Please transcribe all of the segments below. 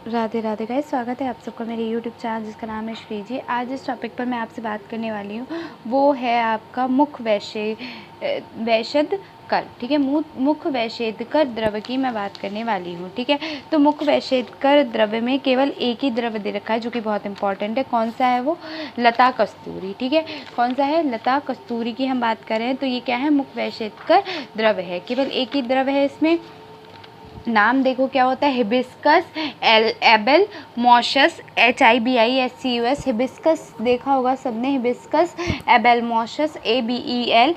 Radhe Radhe guys, स्वागत है आप सबका मेरे यूट्यूब चैनल जिसका नाम है श्री जी। आज इस टॉपिक पर मैं आपसे बात करने वाली हूँ, वो है आपका मुख वैशेद कर। ठीक है, मुख वैशेद कर द्रव्य की मैं बात करने वाली हूँ। ठीक है, तो मुख वैशेद कर द्रव्य में केवल एक ही द्रव्य दे रखा है जो कि बहुत इंपॉर्टेंट है। कौन सा है वो? लता कस्तूरी। ठीक है, कौन सा है? लता कस्तूरी की हम बात करें तो ये क्या है? मुख वैशेद कर द्रव्य है। केवल एक ही द्रव्य है इसमें। नाम देखो क्या होता है? Hibiscus Abel मॉशस, HIBISCUS। हिबिस्कस देखा होगा सबने, हिबिस्कस एबेल मॉशस, ABELMOSCHUS।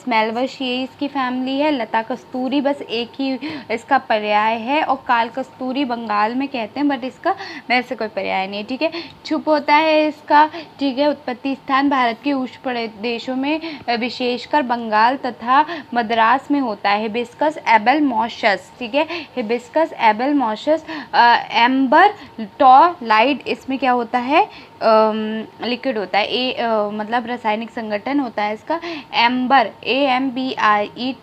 मेलवेशिएस की फैमिली है। लता कस्तूरी बस एक ही इसका पर्याय है, और काल कस्तूरी बंगाल में कहते हैं, बट इसका वैसे कोई पर्याय नहीं है। ठीक है, छुप होता है इसका। ठीक है, उत्पत्ति स्थान भारत के उच्च प्रदेशों में विशेषकर बंगाल तथा मद्रास में होता है। Hibiscus Abel मॉशस। ठीक है, हिबिस्कस एबेल मॉशस। एम्बर टॉ लाइट, इसमें क्या होता है? लिक्विड होता है। मतलब रासायनिक संगठन होता है इसका एम्बर, AMBRETTOLIDE।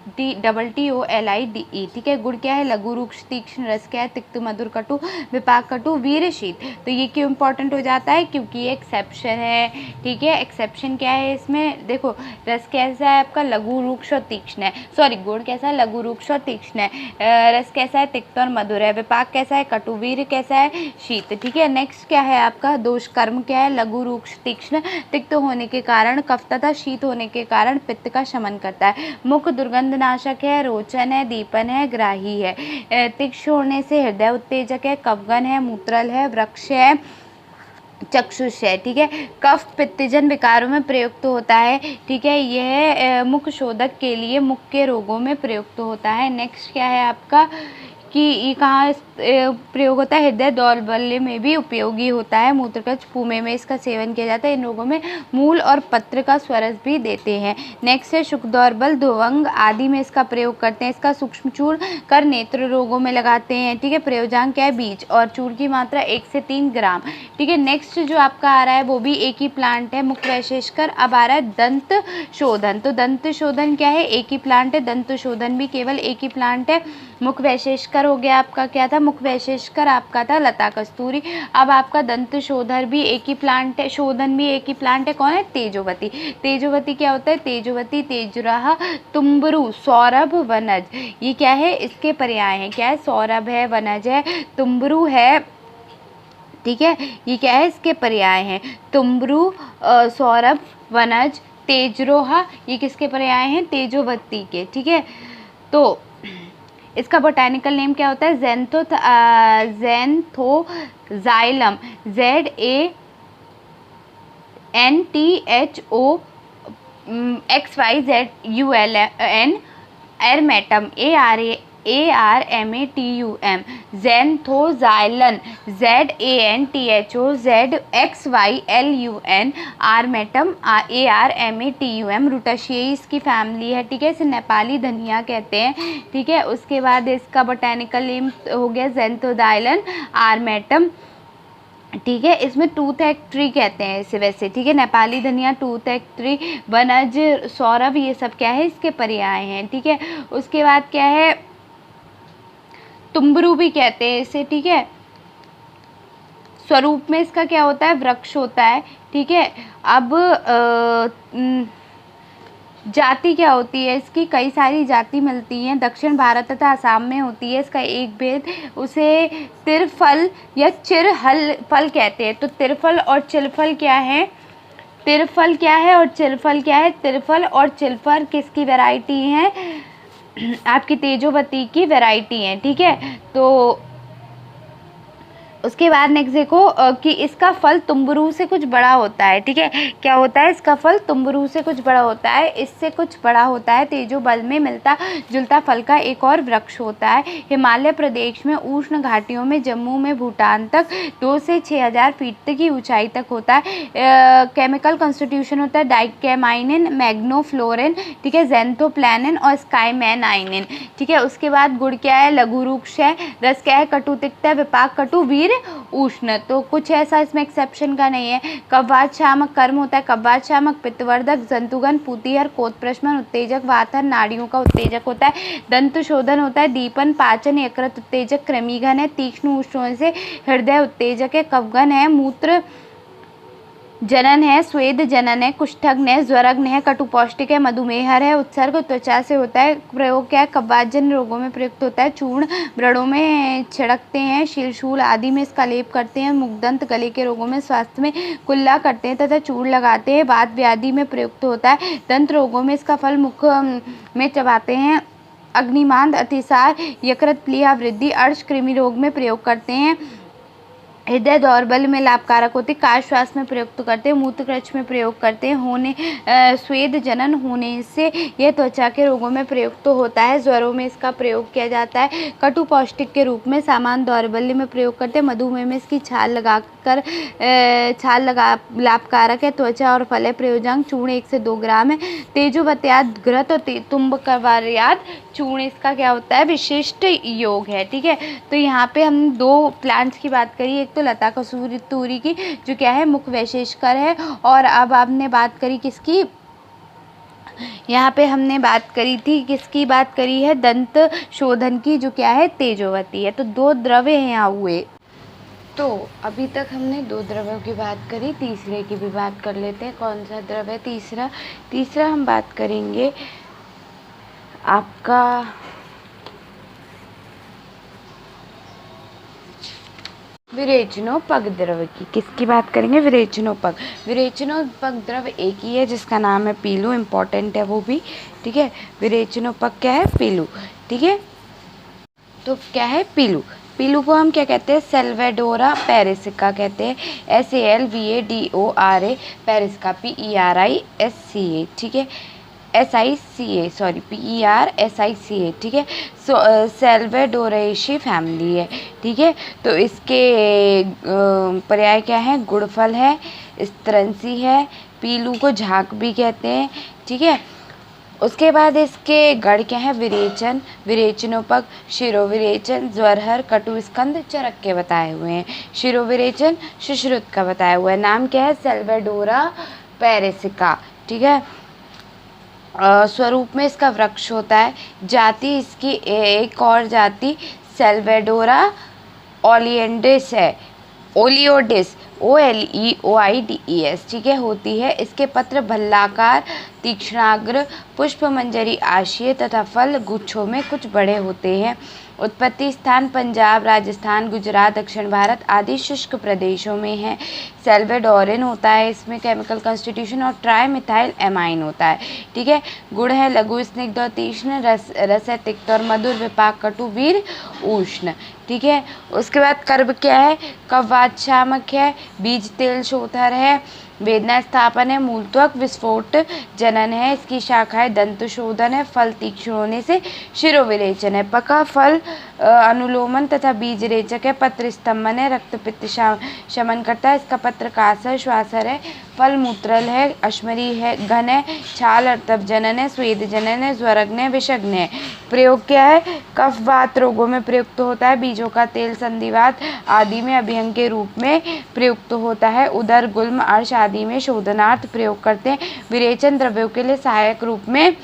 ठीक है, गुड़ क्या है? लघु रुक्ष तीक्ष्ण। रस क्या है? तिक्त मधुर कटु विपाक कटु वीर शीत। तो ये क्यों इंपॉर्टेंट हो जाता है? क्योंकि ये एक्सेप्शन है। ठीक है, एक्सेप्शन क्या है इसमें? देखो, रस कैसा है आपका? लघु रुक्ष और तीक्ष्ण है। सॉरी, गुड़ कैसा है? लघु रुक्ष और तीक्ष्ण है। रस कैसा है? तिक्त और मधुर है। विपाक कैसा है? कटु। वीर कैसा है? शीत। ठीक है, नेक्स्ट क्या है आपका? दोष कर्म क्या है? लघु रुक्ष तीक्ष्ण। तिक्त होने के कारण कफ तथा शीत होने के कारण पित्त का शमन करता है। मुख दुर्गंध नाशक है, रोचन है, दीपन है, ग्राही है। तीक्ष्ण होने से हृदय उत्तेजक है, कफगन है, मूत्रल है, वृक्ष है, चक्षुष है। ठीक है, कफ पित्तजन विकारों में प्रयुक्त होता है। ठीक है, यह मुख शोधक के लिए मुख के रोगों में प्रयुक्त होता है। नेक्स्ट क्या है आपका कि ये कहाँ प्रयोग होता है? हृदय दौर्बल्य में भी उपयोगी होता है। मूत्रकज पुमे में इसका सेवन किया जाता है। इन रोगों में मूल और पत्र का स्वरस भी देते हैं। नेक्स्ट है शुक दौर्बल, ध्वंग आदि में इसका प्रयोग करते हैं। इसका सूक्ष्म चूर्ण कर नेत्र रोगों में लगाते हैं। ठीक है, प्रयोजांक क्या है? बीज, और चूर्ण की मात्रा 1 से 3 ग्राम। ठीक है, नेक्स्ट जो आपका आ रहा है वो भी एक ही प्लांट है, मुख वैशेषकर। अब आ रहा है दंत शोधन। तो दंत शोधन क्या है? एक ही प्लांट है। दंत शोधन भी केवल एक ही प्लांट है। मुख वैशेषकर हो गया आपका, क्या था? मुख वैशेषकर आपका था लता कस्तूरी। अब आपका दंत शोधन भी एक ही प्लांट है, शोधन भी एक ही प्लांट है। कौन है? तेजोवती। तेजोवती क्या होता है? तेजोवती, तेजुराह, तुम्बरू, सौरभ, वनज। ये क्या है? इसके पर्याय हैं। क्या है? सौरभ है, वनज है, तुम्बरू है। ठीक है, ये क्या है? इसके पर्याय हैं। तुम्बरू, सौरभ, वनज, तेजरोहा, ये किसके पर्याय हैं? तेजोवती के। ठीक है, तो इसका बोटानिकल नेम क्या होता है? ज़ैंथोज़ाइलम, ZANTHOXYZULN, एरमेटम, ARMATUM, ज़ैंथोज़ाइलन, ZANTHOZXYLUN, आर्मेटम, ARMATUM। रूटाशिएई इसकी फैमिली है। ठीक है, इसे नेपाली धनिया कहते हैं। ठीक है, उसके बाद इसका बोटानिकल नेम हो गया ज़ैंथोज़ाइलन आर्मेटम। ठीक है, इसमें टूथ एग ट्री कहते हैं इसे वैसे। ठीक है, नेपाली धनिया, टूथ एग ट्री, वनज, सौरभ, ये सब क्या है? इसके पर्याय हैं। ठीक है, उसके बाद क्या है? तुम्बरू भी कहते हैं इसे। ठीक है, स्वरूप में इसका क्या होता है? वृक्ष होता है। ठीक है, अब जाति क्या होती है इसकी? कई सारी जाति मिलती हैं। दक्षिण भारत तथा असम में होती है। इसका एक भेद, उसे तिरफल या चिरहल फल कहते हैं। तो तिरफल और चिलफल क्या है? तिरफल क्या है और चिलफल क्या है? तिरफल और चिलफल किसकी वैरायटी है? आपकी तेजोवती की वैरायटी है। ठीक है, तो उसके बाद नेक्स्ट देखो कि इसका फल तुम्बरू से कुछ बड़ा होता है। ठीक है, क्या होता है? इसका फल तुम्बरू से कुछ बड़ा होता है, इससे कुछ बड़ा होता है। तेजोबल में मिलता जुलता फल का एक और वृक्ष होता है। हिमालय प्रदेश में उष्ण घाटियों में, जम्मू में भूटान तक 2 से 6000 फीट तक की ऊंचाई तक होता है। केमिकल कॉन्स्टिट्यूशन होता है डाइकैमाइनिन, मैग्नोफ्लोरिन, ठीक है, ज़ैंथोप्लानिन और स्काइमैनाइनिन। ठीक है, उसके बाद गुड़ क्या है? लघु रुक्ष है। रस क्या है? कटु तिक्त है, विपाक कटु, वीर उष्ण। तो कुछ ऐसा इसमें एक्सेप्शन का नहीं है। कब्वात शामक कर्म होता है, कब्वात शामक पित्तवर्धक, जंतुगन, पूतिहर, कोतप्रशमन, उत्तेजक, वातहर, नाड़ियों का उत्तेजक होता है, दंत शोधन होता है, दीपन, पाचन, यकृत उत्तेजक, कृमिघन है, तीक्ष्ण उष्ण होने से हृदय उत्तेजक है, कफघन है, मूत्र जनन है, स्वेद जनन है, कुष्ठग्न है, ज्वरग्न है, कटुपौष्टिक है, मधुमेहर है, उत्सर्ग त्वचा से होता है। प्रयोग क्या है? कब्बातजन्य रोगों में प्रयुक्त होता है। चूर्ण व्रणों में छिड़कते हैं, शीलशूल आदि में इसका लेप करते हैं। मुखदंत गले के रोगों में स्वास्थ्य में कुल्ला करते हैं तथा चूर्ण लगाते हैं। वात व्याधि में प्रयुक्त होता है। दंत रोगों में इसका फल मुख में चबाते हैं। अग्निमांद, अतिसार, यकृत प्लीहा वृद्धि, अर्श कृमि रोग में प्रयोग करते हैं। हृदय दौर्बल्य में लाभकारक होते, काश श्वास में प्रयुक्त करते हैं, मूत्रकृच में प्रयोग करते हैं। होने स्वेद जनन होने से यह त्वचा के रोगों में प्रयुक्त होता है। ज्वरों में इसका प्रयोग किया जाता है। कटु पौष्टिक के रूप में सामान्य दौर्बल्य में प्रयोग करते हैं। मधुमेह में इसकी छाल लगा लाभकारक है। त्वचा और फल है। प्रयोजन चूर्ण 1 से 2 ग्राम है। तेजोवत्याद घृत और तुम्बकवार्याद चूर्ण इसका क्या होता है? विशिष्ट योग है। ठीक है, तो यहाँ पे हम 2 प्लांट्स की बात करी, एक तो लता कसूरी की जो क्या है मुख वैशेषकर है, और अब आपने बात करी किसकी? यहाँ पे हमने बात करी थी, किसकी बात करी है? दंत शोधन की, जो क्या है तेजोवती है। तो 2 द्रव्य हैं यहाँ हुए। तो अभी तक हमने 2 द्रव्यों की बात करी, तीसरे की भी बात कर लेते हैं। कौन सा द्रव्य? तीसरा हम बात करेंगे आपका विरेचनोपग द्रव्य की। किसकी बात करेंगे? विरेचनोपग। विरेचनोपग द्रव्य एक ही है जिसका नाम है पीलू, इम्पॉर्टेंट है वो भी। ठीक है, विरेचनोपग क्या है? पीलू। ठीक है, तो क्या है? पीलू। पीलू को हम क्या कहते हैं? सेल्वेडोरा पेरिसिका कहते हैं। SALVADORA पेरिसिका, PERISCA। ठीक है, PERSICA। ठीक है, सेल्वेडोरेशी फैमिली है। ठीक है, तो इसके पर्याय क्या है? गुड़फल है, स्तरंसी है, पीलू को झाग भी कहते हैं। ठीक है, उसके बाद इसके गढ़ क्या है? विरेचन, विरेचनोपग, शिरोविरेचन, ज्वरहर, कटुस्कंद, चरक के बताए हुए हैं। शिरोविरेचन सुश्रुत का बताया हुआ है। नाम क्या है? सेल्वेडोरा पेरिसिका। ठीक है, स्वरूप में इसका वृक्ष होता है। जाति इसकी एक और जाति सेल्वेडोरा ओलियंडिस है, ओलियोडिस, OLEOIDES। ठीक है, होती है। इसके पत्र भल्लाकार, तीक्ष्णाग्र, पुष्पमंजरी आशय तथा फल गुच्छों में कुछ बड़े होते हैं। उत्पत्ति स्थान पंजाब, राजस्थान, गुजरात, दक्षिण भारत आदि शुष्क प्रदेशों में है। सेल्वेडोरिन होता है इसमें केमिकल कॉन्स्टिट्यूशन, और ट्राइमिथाइल एमाइन होता है। ठीक है, गुण है लघु, स्निग्ध और तीक्ष्ण, रस है तिक्त और मधुर, विपाक, कटु, वीर, उष्ण। ठीक है, उसके बाद कर्ब क्या है? कव्वात शामक है, बीज तेल शोधर है, वेदना स्थापन है, मूलत्वक विस्फोट जनन है, इसकी शाखाएं दंत शोधन है, फल तीक्ष्ण होने से शिरोविरेचन है, पका फल अनुलोमन तथा बीज रेचक है, पत्र स्तंभन है, रक्त पित्त शमन करता है, इसका पत्र कासर श्वासर है, फल मूत्रल है, अश्मरी है, घन है, छाल अर्तव जनन है, स्वेद जनन है, ज्वरग्न है, विषग्न है। प्रयोग क्या है? कफ वात रोगों में प्रयुक्त होता है। बीजों का तेल संधिवात आदि में अभियंग के रूप में प्रयुक्त होता है। उदर, गुल्म, अर्श आदि में शोधनार्थ प्रयोग करते हैं। विरेचन द्रव्यों के लिए सहायक रूप में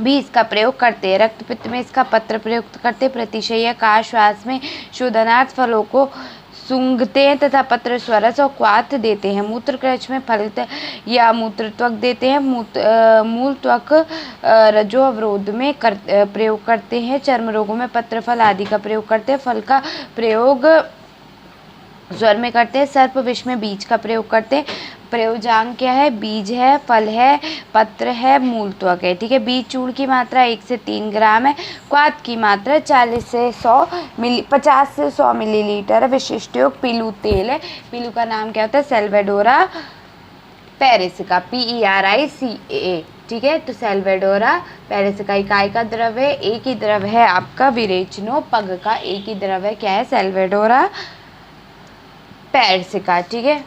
भी इसका प्रयोग करते हैं। रक्तपित्त में इसका पत्र प्रयुक्त करते, प्रतिशय का श्वास में शोधनार्थ फलों को सूंघते हैं तथा पत्र स्वरस और क्वाथ देते हैं। मूत्रकृच में फलित या मूत्रत्वक देते हैं। मूल त्वक रजो अवरोध में प्रयोग करते हैं। चर्म रोगों में पत्र फल आदि का प्रयोग करते हैं। फल का प्रयोग ज्वर में करते हैं। सर्प विष में बीज का प्रयोग करते हैं। प्रयोजांग क्या है? बीज है, फल है, पत्र है, मूल त्वक है। ठीक है, बीज चूर्ण की मात्रा 1 से 3 ग्राम है। क्वाथ की मात्रा 50 से 100 मिलीलीटर है। विशिष्ट योग पीलू तेल है। पीलू का नाम क्या होता है? सेल्वेडोरा पेरिसिका, PERICA। ठीक है, तो सेल्वेडोरा पेरिसिका इकाई का द्रव्य, एक ही द्रव्य है आपका विरेचनोपग का, एक ही द्रव्य क्या है? सेल्वेडोरा पेरिसिका। ठीक है,